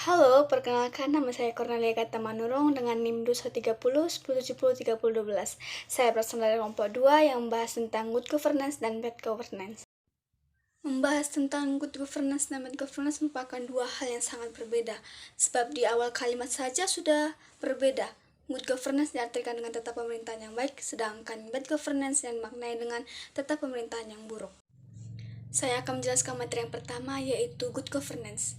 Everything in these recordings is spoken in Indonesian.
Halo, perkenalkan nama saya Cornelia Gatamanurung dengan NIM 2130 1070 3012. Saya berasal dari kelompok 2 yang membahas tentang good governance dan bad governance. Membahas tentang good governance dan bad governance merupakan dua hal yang sangat berbeda, sebab di awal kalimat saja sudah berbeda. Good governance diartikan dengan tata pemerintahan yang baik, sedangkan bad governance yang dimaknai dengan tata pemerintahan yang buruk. Saya akan menjelaskan materi yang pertama, yaitu good governance.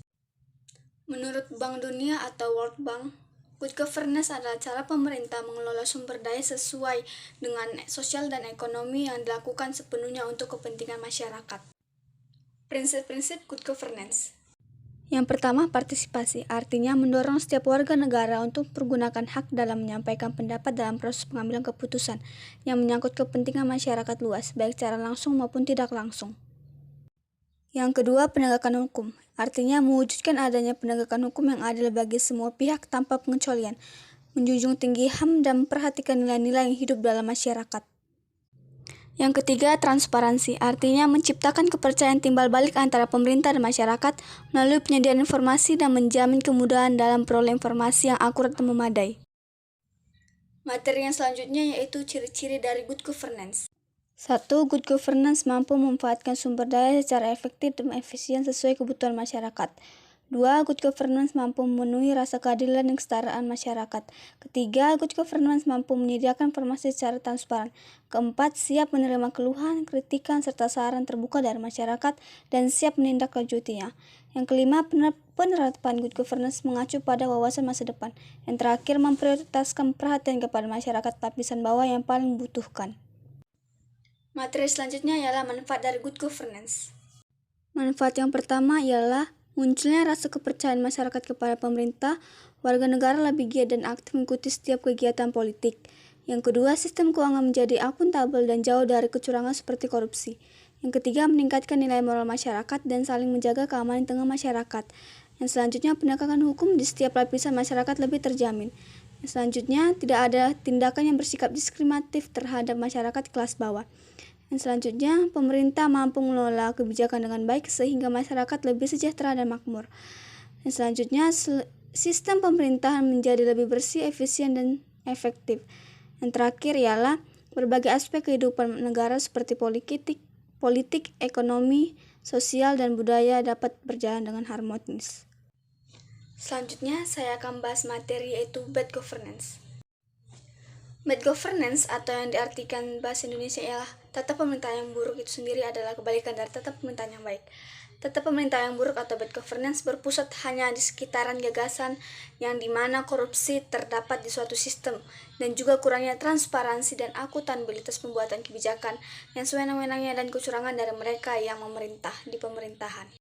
Menurut Bank Dunia atau World Bank, good governance adalah cara pemerintah mengelola sumber daya sesuai dengan sosial dan ekonomi yang dilakukan sepenuhnya untuk kepentingan masyarakat. Prinsip-prinsip good governance. Yang pertama, partisipasi, artinya mendorong setiap warga negara untuk pergunakan hak dalam menyampaikan pendapat dalam proses pengambilan keputusan yang menyangkut kepentingan masyarakat luas, baik secara langsung maupun tidak langsung. Yang kedua, penegakan hukum, artinya mewujudkan adanya penegakan hukum yang adil bagi semua pihak tanpa pengecualian, menjunjung tinggi HAM dan memperhatikan nilai-nilai yang hidup dalam masyarakat. Yang ketiga, transparansi, artinya menciptakan kepercayaan timbal balik antara pemerintah dan masyarakat melalui penyediaan informasi dan menjamin kemudahan dalam peroleh informasi yang akurat dan memadai. Materi yang selanjutnya yaitu ciri-ciri dari good governance. 1. Good governance mampu memanfaatkan sumber daya secara efektif dan efisien sesuai kebutuhan masyarakat. 2. Good governance mampu memenuhi rasa keadilan dan kesetaraan masyarakat. Ketiga, good governance mampu menyediakan informasi secara transparan. Keempat, siap menerima keluhan, kritikan, serta saran terbuka dari masyarakat dan siap menindaklanjutinya. Yang kelima, penerapan good governance mengacu pada wawasan masa depan. Yang terakhir, memprioritaskan perhatian kepada masyarakat lapisan bawah yang paling membutuhkan. Materi selanjutnya ialah manfaat dari good governance. Manfaat yang pertama ialah munculnya rasa kepercayaan masyarakat kepada pemerintah, warga negara lebih giat dan aktif mengikuti setiap kegiatan politik. Yang kedua, sistem keuangan menjadi akuntabel dan jauh dari kecurangan seperti korupsi. Yang ketiga, meningkatkan nilai moral masyarakat dan saling menjaga keamanan tengah masyarakat. Yang selanjutnya, penegakan hukum di setiap lapisan masyarakat lebih terjamin. Yang selanjutnya, tidak ada tindakan yang bersikap diskriminatif terhadap masyarakat kelas bawah. Yang selanjutnya, pemerintah mampu mengelola kebijakan dengan baik sehingga masyarakat lebih sejahtera dan makmur. Yang selanjutnya, sistem pemerintahan menjadi lebih bersih, efisien, dan efektif. Yang terakhir ialah berbagai aspek kehidupan negara seperti politik, ekonomi, sosial, dan budaya dapat berjalan dengan harmonis. Selanjutnya, saya akan bahas materi yaitu bad governance. Bad governance atau yang diartikan bahasa Indonesia ialah tata pemerintahan yang buruk itu sendiri adalah kebalikan dari tata pemerintahan yang baik. Tata pemerintahan yang buruk atau bad governance berpusat hanya di sekitaran gagasan yang dimana korupsi terdapat di suatu sistem dan juga kurangnya transparansi dan akuntabilitas pembuatan kebijakan yang sewenang-wenangnya dan kecurangan dari mereka yang memerintah di pemerintahan.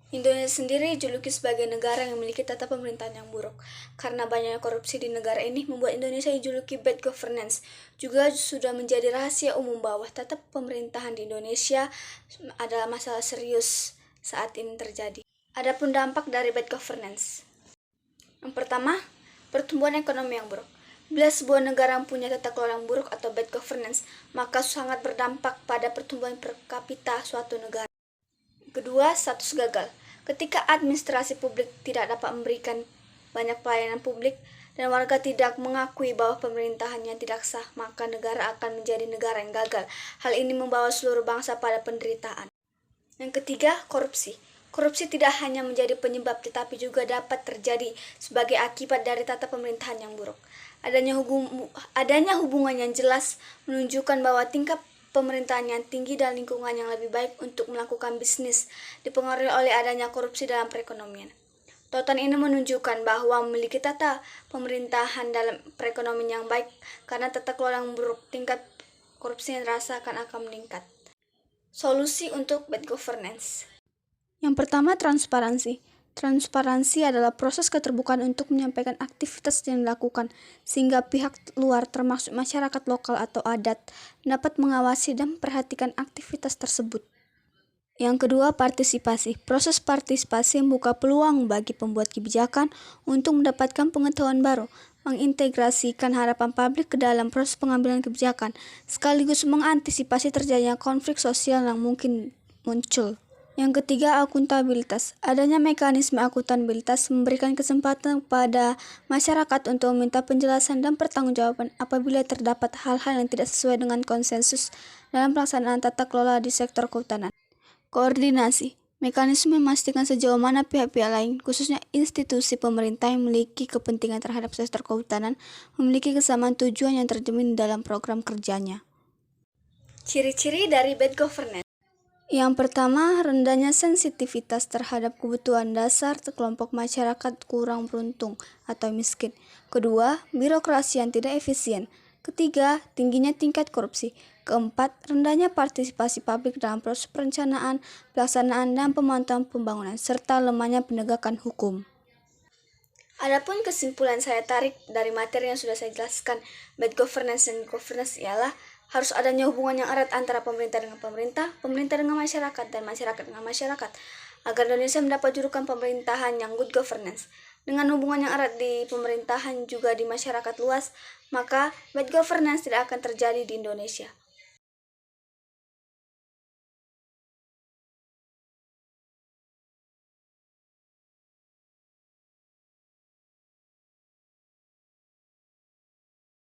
Indonesia sendiri dijuluki sebagai negara yang memiliki tata pemerintahan yang buruk. Karena banyaknya korupsi di negara ini membuat Indonesia dijuluki bad governance. Juga sudah menjadi rahasia umum bahwa tata pemerintahan di Indonesia adalah masalah serius saat ini terjadi. Adapun dampak dari bad governance. Yang pertama, pertumbuhan ekonomi yang buruk. Bila sebuah negara mempunyai tata kelola yang buruk atau bad governance, maka sangat berdampak pada pertumbuhan per kapita suatu negara. Kedua, status gagal. Ketika administrasi publik tidak dapat memberikan banyak pelayanan publik dan warga tidak mengakui bahwa pemerintahannya tidak sah, maka negara akan menjadi negara yang gagal. Hal ini membawa seluruh bangsa pada penderitaan. Yang ketiga, korupsi. Korupsi tidak hanya menjadi penyebab tetapi juga dapat terjadi sebagai akibat dari tata pemerintahan yang buruk. Adanya hubungan yang jelas menunjukkan bahwa tingkat pemerintahan yang tinggi dan lingkungan yang lebih baik untuk melakukan bisnis dipengaruhi oleh adanya korupsi dalam perekonomian. Tautan ini menunjukkan bahwa memiliki tata pemerintahan dalam perekonomian yang baik karena tata kelola yang buruk, tingkat korupsi yang dirasakan akan meningkat. Solusi untuk bad governance. Yang pertama, transparansi. Transparansi adalah proses keterbukaan untuk menyampaikan aktivitas yang dilakukan, sehingga pihak luar termasuk masyarakat lokal atau adat dapat mengawasi dan memperhatikan aktivitas tersebut. Yang kedua, partisipasi. Proses partisipasi membuka peluang bagi pembuat kebijakan untuk mendapatkan pengetahuan baru, mengintegrasikan harapan publik ke dalam proses pengambilan kebijakan, sekaligus mengantisipasi terjadinya konflik sosial yang mungkin muncul. Yang ketiga, akuntabilitas. Adanya mekanisme akuntabilitas memberikan kesempatan kepada masyarakat untuk meminta penjelasan dan pertanggungjawaban apabila terdapat hal-hal yang tidak sesuai dengan konsensus dalam pelaksanaan tata kelola di sektor kehutanan. Koordinasi. Mekanisme memastikan sejauh mana pihak-pihak lain, khususnya institusi pemerintah yang memiliki kepentingan terhadap sektor kehutanan, memiliki kesamaan tujuan yang tercermin dalam program kerjanya. Ciri-ciri dari bad governance. Yang pertama, rendahnya sensitivitas terhadap kebutuhan dasar kelompok masyarakat kurang beruntung atau miskin. Kedua, birokrasi yang tidak efisien. Ketiga, tingginya tingkat korupsi. Keempat, rendahnya partisipasi publik dalam proses perencanaan, pelaksanaan, dan pemantauan pembangunan, serta lemahnya penegakan hukum. Adapun kesimpulan saya tarik dari materi yang sudah saya jelaskan, bad governance dan governance ialah harus adanya hubungan yang erat antara pemerintah dengan pemerintah dengan masyarakat, dan masyarakat dengan masyarakat, agar Indonesia mendapat julukan pemerintahan yang good governance. Dengan hubungan yang erat di pemerintahan juga di masyarakat luas, maka bad governance tidak akan terjadi di Indonesia.